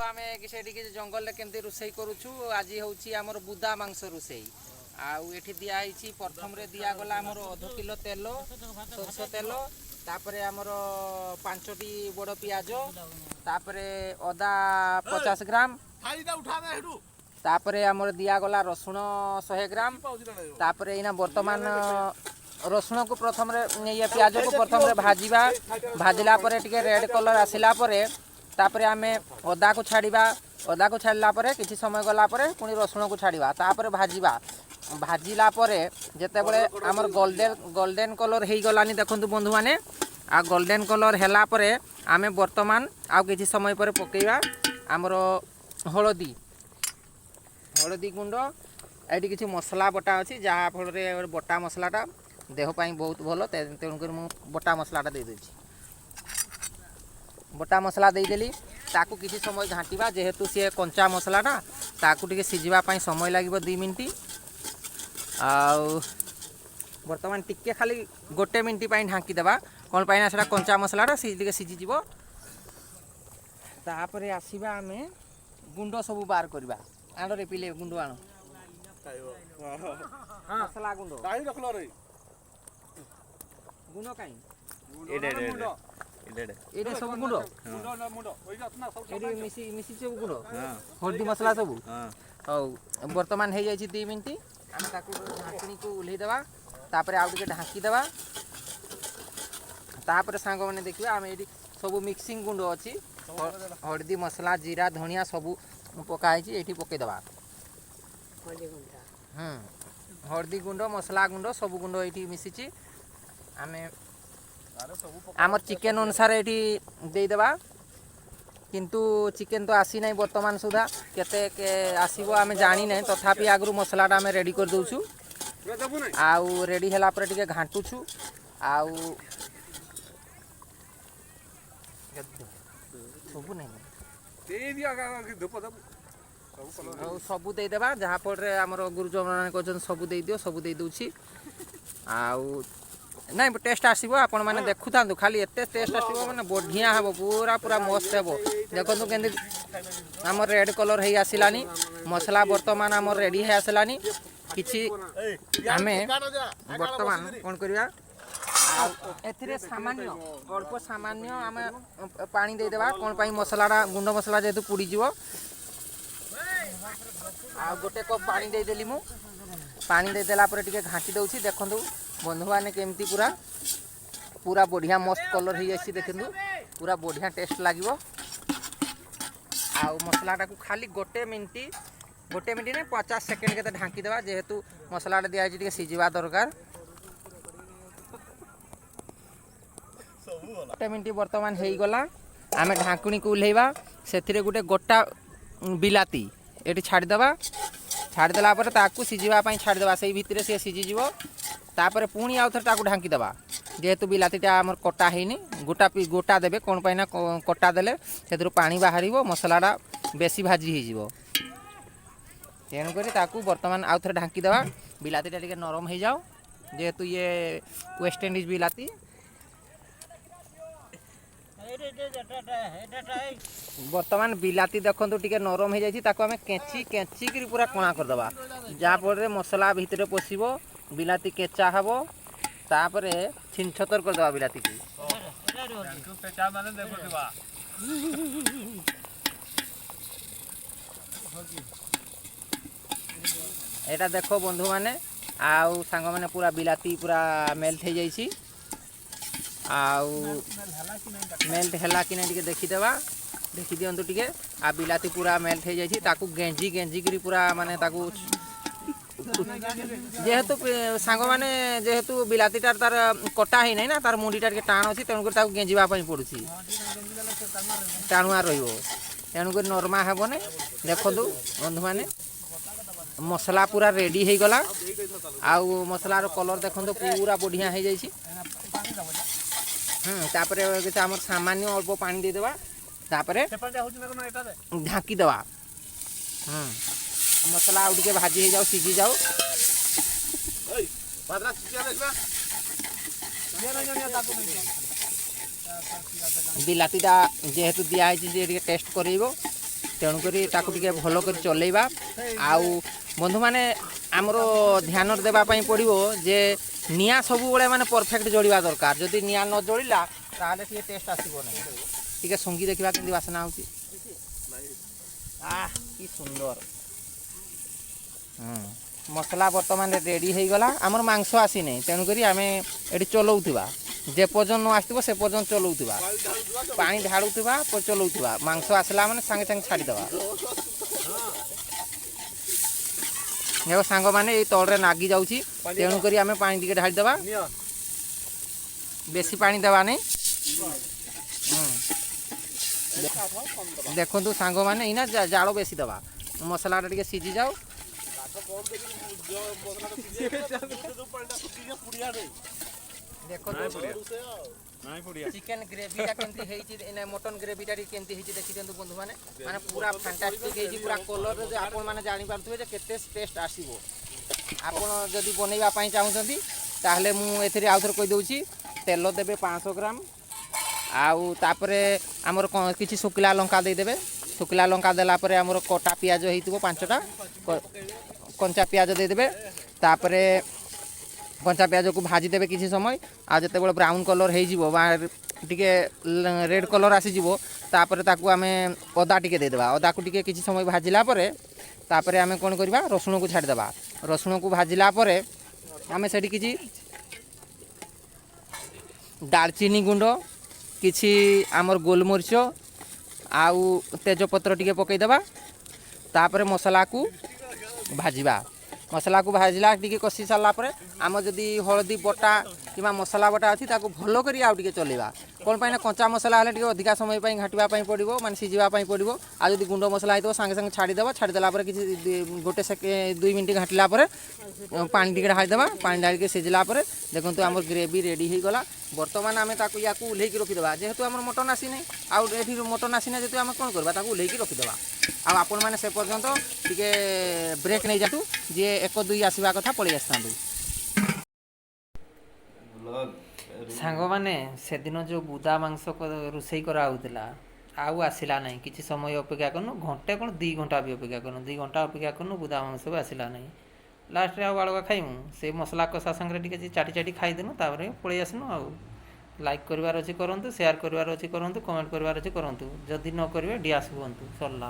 आमे किसी जंगल केमती रोसई करूछु आज हूँ आमर बुदा मांस रोसई आउ एठी दिया है प्रथम रे दिया गला आमर अध किलो तेल सरस तेल तापरे आमर 5टी बड़ पियाज तापरे अदा 50 ग्राम तापरे आमर दिया गला रसुण 100 ग्राम तापरे इना वर्तमान रसुण को प्रथम रे ये पियाज को प्रथम रे भाजीबा भाजला परे टिके रेड कलर आसिला परे तापरे आमे अदा को छाड़ला परे किछि समय गला परे पुनी रसुण को छाड़िबा तापरे भाजीबा भाजिला परे जेते बळे हमर गोल्डन कलर हेई गलानी देखंतु बंधु माने आ गोल्डन कलर हैला परे आमे वर्तमान आ किछि समय परे पकेइबा हमर हळदी गुंड एठी किछि मसला बटा अछि जहा फल रे बटा मसलाटा देह पाई बहुत भलो तेणु कर मु बटा मसलाटा दे देछि बटा मसला दे देली ताकू किसी समय घाटिबा जेहेतु सी कंचा मसलाटा ताकू टिके सिझिबा पाई समय लागिबो 2 मिनिट आउ वर्तमान टिके खाली 1 मिनिट पाई ढांकी देबा कोन पाइना सेटा कंचा मसलाटा टिके सिझि जिवो तापरे आसीबा आमे गुंड सब बार करबा आडो रे पिले गुंड आनो मसला गुंड काई रखलो रे गुंड काई एडे सब गुंड एडे मिसी सब गुंड हल्दी मसला सब औ वर्तमान हे जाई 2 मिनिट हम ताकू ढाकनी को उल्हे देबा तापरे आउ टिके ढाकी देबा तापरे सांग माने देखिबा हम एडी सब मिक्सिंग गुंड अछि हल्दी मसला जीरा धनिया सब पकाई छी एठी पके देबा हल्दी गुंड मसला गुंड सब गुंड एठी मिसी छी हमें आमर चिकेन अनुसार एठी दे देबा किंतु चिकेन तो आसी नहीं वर्तमान सुधा केते के आसीबो आमे जानी नहीं तथापि आगरु मसलाटा आमे रेडी कर दउछु आउ रेडी हला पर टिके घांटुछु आउ सबु नहीं दे दिया धूप दब सबु दे देबा जहा पर हमर गुरुजन माने कहन सबु दे दियो सबु दे दउछि आउ नहीं टेस्ट आसीबो आपण माने देखु थांतु खाली एते टेस्ट आसीबो माने बढ़िया हबो पूरा मस्त हबो देखंतु केंदे हमर रेड कलर हेई आसिलानी मसला वर्तमान हमर रेडी हे आसिलानी किछि हमें वर्तमान कोन करिया एथिरे सामान्य अल्प सामान्य हमें पानी दे देबा कोन पई मसलाडा गुंड मसला जेतु पुडी जीवो आ गोटे कप पानी दे देली मु पानी दे देला पर टिके घाटी दउछि देखंतु बंधु माने केमती पूरा बढ़िया मस्त कलर हो जासी देखंतु पूरा बढ़िया टेस्ट लागिवो आउ मसलाटा को खाली 1 मिनिट ने 50 सेकंड के ढांकी देबा जेहेतु मसलाटा दिया टिके सिझिबा दरकार 1 मिनिट वर्तमान हेई गला आमे ढांकुनी को उल्हेबा सेथिरे गुटे गोटा बिलाती एटी छाड़ी देबा छाड़ी देला पर ताकू सिझिबा पई छाड़ी देबा सेही भितरे से सिझि जिवो तापर पुणी आउ थर ताकू ढांकी देबा जेहेतु बिलातीटा हमर कटा हेनी गोटा देबे कोन पइना कटा देले सेथुर पानी बाहरिबो मसलाडा बेसी भाजी हे जिवो तेन करी ताकू वर्तमान आउ थर ढांकी देबा बिलातीटा टिके नरम हे जाओ जेहेतु ये वेस्ट इंडीज बिलाती वर्तमान बिलाती देखंतु टिके नरम हे जाई ताकू हमें केंची करी पूरा कणा कर देबा जा पर मसला भितरे पसिबो बिलाती केचा हबो तापरे छिनछतर कर देबा बिलाती की केचा माने देखो दिबा एटा देखो बंधु माने आउ सांग माने पूरा बिलाती पूरा मेल्ट हे जाईसी आउ मेल्ट हला कि नहीं देखी देबा देखी दियंतु टिके आ बिलाती पूरा मेल्ट हे जाईसी ताकू गेंजी करी पूरा माने ताकू जेहेतु सांग माने जेहेतु बिलातीटार तार कटा ही नहीं ना तार मुंडीटा के टाण अछि तेनु कर ताकू गेंजीबा पई पडुछि टाणुआ रहिबो तेनु कर नरमा हेबो ने देखंतु बंधु माने मसला पूरा रेडी हे गला आउ मसलार कलर देखंतु पूरा बढ़िया हे जाईछि तापरे हमर सामान्य अल्प पानी दे देबा तापरे ढाकी देबा मसला आउ टिके भाजी हे जाओ सिझी जाओ बिलातीटा जेहेतु दिया है टेस्ट करेबो ତେଣୁକରି ତାକୁ ଟିକେ ଭଲ କରି ଚଲେଇବା। ଆଉ ବନ୍ଧୁମାନେ ଆମର ଧ୍ୟାନ ଦେବା ପାଇଁ ପଡ଼ିବ ଯେ ନିଆଁ ସବୁବେଳେ ମାନେ ପରଫେକ୍ଟ ଜଳିବା ଦରକାର। ଯଦି ନିଆଁ ନ ଜଳିଲା ତାହେଲେ ଟିକେ ଟେଷ୍ଟ ଆସିବ ନାହିଁ। ଟିକେ ଶୁଙ୍ଗି ଦେଖିବା କେମିତି ବାସନା ହେଉଛି। କି ସୁନ୍ଦର। ମସଲା ବର୍ତ୍ତମାନ ରେଡ଼ି ହେଇଗଲା। ଆମର ମାଂସ ଆସିନାହିଁ, ତେଣୁକରି ଆମେ ଏଠି ଚଲାଉଥିବା। ଯେ ପର୍ଯ୍ୟନ୍ତ ନ ଆସିଥିବ ସେ ପର୍ଯ୍ୟନ୍ତ ଚଲାଉଥିବା, ପାଣି ଢାଳୁଥିବା ଚଲାଉଥିବା। ମାଂସ ଆସିଲା ମାନେ ସାଙ୍ଗେ ସାଙ୍ଗେ ଛାଡ଼ିଦେବା। ଦେଖ ସାଙ୍ଗମାନେ ଏଇ ତଳରେ ନାଗି ଯାଉଛି, ତେଣୁକରି ଆମେ ପାଣି ଟିକେ ଢାଳିଦେବା। ବେଶୀ ପାଣି ଦେବାନି। ଦେଖନ୍ତୁ ସାଙ୍ଗମାନେ ଏଇନା ଜାଳ ବେଶୀ ଦେବା, ମସଲାଟା ଟିକେ ସିଝି ଯାଉ। ଚିକେନ ଗ୍ରେଭିଟା କେମିତି ହେଇଛି, ମଟନ ଗ୍ରେଭିଟା କେମିତି ହେଇଛି ଦେଖିଦିଅନ୍ତୁ ବନ୍ଧୁମାନେ। ମାନେ ପୁରା ଫାଣ୍ଟାଷ୍ଟିକ୍ ହେଇଛି, ପୁରା କଲର୍ରେ ଯେ ଆପଣମାନେ ଜାଣିପାରୁଥିବେ ଯେ କେତେ ଟେଷ୍ଟ ଆସିବ। ଆପଣ ଯଦି ବନେଇବା ପାଇଁ ଚାହୁଁଛନ୍ତି ତାହେଲେ ମୁଁ ଏଥିରେ ଆଉଥରେ କହିଦେଉଛି, ତେଲ ଦେବେ 500 ଗ୍ରାମ। ଆଉ ତାପରେ ଆମର କିଛି ଶୁଖିଲା ଲଙ୍କା ଦେଇଦେବେ। ଶୁଖିଲା ଲଙ୍କା ଦେଲା ପରେ ଆମର କଟା ପିଆଜ ହେଇଥିବ 5ଟା, କଞ୍ଚା ପିଆଜ ଦେଇଦେବେ। ତାପରେ କଞ୍ଚା ପିଆଜକୁ ଭାଜିଦେବେ କିଛି ସମୟ। ଆଉ ଯେତେବେଳେ ବ୍ରାଉନ୍ କଲର୍ ହେଇଯିବ ବା ଟିକେ ରେଡ଼୍ କଲର୍ ଆସିଯିବ, ତାପରେ ତାକୁ ଆମେ ଅଦା ଟିକେ ଦେଇଦେବା। ଅଦାକୁ ଟିକେ କିଛି ସମୟ ଭାଜିଲା ପରେ ତାପରେ ଆମେ କ'ଣ କରିବା, ରସୁଣକୁ ଛାଡ଼ିଦେବା। ରସୁଣକୁ ଭାଜିଲା ପରେ ଆମେ ସେଠି କିଛି ଡାଲଚିନି ଗୁଣ୍ଡ, କିଛି ଆମର ଗୋଲମରିଚ ଆଉ ତେଜପତ୍ର ଟିକେ ପକାଇଦେବା। ତାପରେ ମସଲାକୁ ଭାଜିବା। ମସଲାକୁ ଭାଜିଲା ଟିକେ କଷି ସାରିଲା ପରେ ଆମର ଯଦି ହଳଦୀ ବଟା କିମ୍ବା ମସଲା ବଟା ଅଛି ତାକୁ ଭଲ କରି ଆଉ ଟିକେ ଚଲେଇବା। କ'ଣ ପାଇଁ ନା କଞ୍ଚା ମସଲା ହେଲେ ଟିକେ ଅଧିକା ସମୟ ପାଇଁ ଘାଣ୍ଟିବା ପାଇଁ ପଡ଼ିବ, ମାନେ ସିଝିବା ପାଇଁ ପଡ଼ିବ। ଆଉ ଯଦି ଗୁଣ୍ଡ ମସଲା ହେଇଥିବ ସାଙ୍ଗେ ସାଙ୍ଗେ ଛାଡ଼ିଦେବା। ଛାଡ଼ିଦେଲା ପରେ କିଛି 2 ମିନିଟ୍ ଘାଣ୍ଟିଲା ପରେ ପାଣି ଟିକେ ଢାଳିଦେବା। ପାଣି ଢାଳିକି ସିଝିଲା ପରେ ଦେଖନ୍ତୁ ଆମର ଗ୍ରେଭି ରେଡ଼ି ହେଇଗଲା। ବର୍ତ୍ତମାନ ଆମେ ତାକୁ ୟାକୁ ଓହ୍ଲେଇକି ରଖିଦେବା। ଯେହେତୁ ଆମର ମଟନ୍ ଆସିନାହିଁ, ଆଉ ଏଠି ମଟନ୍ ଆସିନାହିଁ ଯେହେତୁ ଆମେ କ'ଣ କରିବା, ତାକୁ ଓହ୍ଲେଇକି ରଖିଦେବା। ଆଉ ଆପଣମାନେ ସେ ପର୍ଯ୍ୟନ୍ତ ଟିକେ ବ୍ରେକ୍ ନେଇଯାଆନ୍ତୁ, ଯିଏ 1-2 ଆସିବା କଥା ପଳେଇ ଆସିଥାନ୍ତୁ। ସାଙ୍ଗମାନେ ସେଦିନ ଯେଉଁ ବୁଦା ମାଂସ ରୋଷେଇ କରାହେଉଥିଲା ଆଉ ଆସିଲା ନାହିଁ। କିଛି ସମୟ ଅପେକ୍ଷା କଲୁ, ଘଣ୍ଟେ କ'ଣ 2 ଘଣ୍ଟା ବି ଅପେକ୍ଷା କଲୁ। 2 ଘଣ୍ଟା ଅପେକ୍ଷା କଲୁ, ବୁଦା ମାଂସ ବି ଆସିଲା ନାହିଁ। ଲାଷ୍ଟରେ ଆଉ ବାଳୁକା ଖାଇମୁ, ସେ ମସଲା କଷା ସାଙ୍ଗରେ ଟିକେ ଚାଟି ଖାଇଦେନୁ। ତାପରେ ପଳେଇ ଆସିନୁ। ଆଉ ଲାଇକ୍ କରିବାର ଅଛି କରନ୍ତୁ, ସେୟାର କରିବାର ଅଛି କରନ୍ତୁ, କମେଣ୍ଟ କରିବାର ଅଛି କରନ୍ତୁ। ଯଦି ନ କରିବେ ଡିଆସ୍ ହୁଅନ୍ତୁ। ସରିଲା।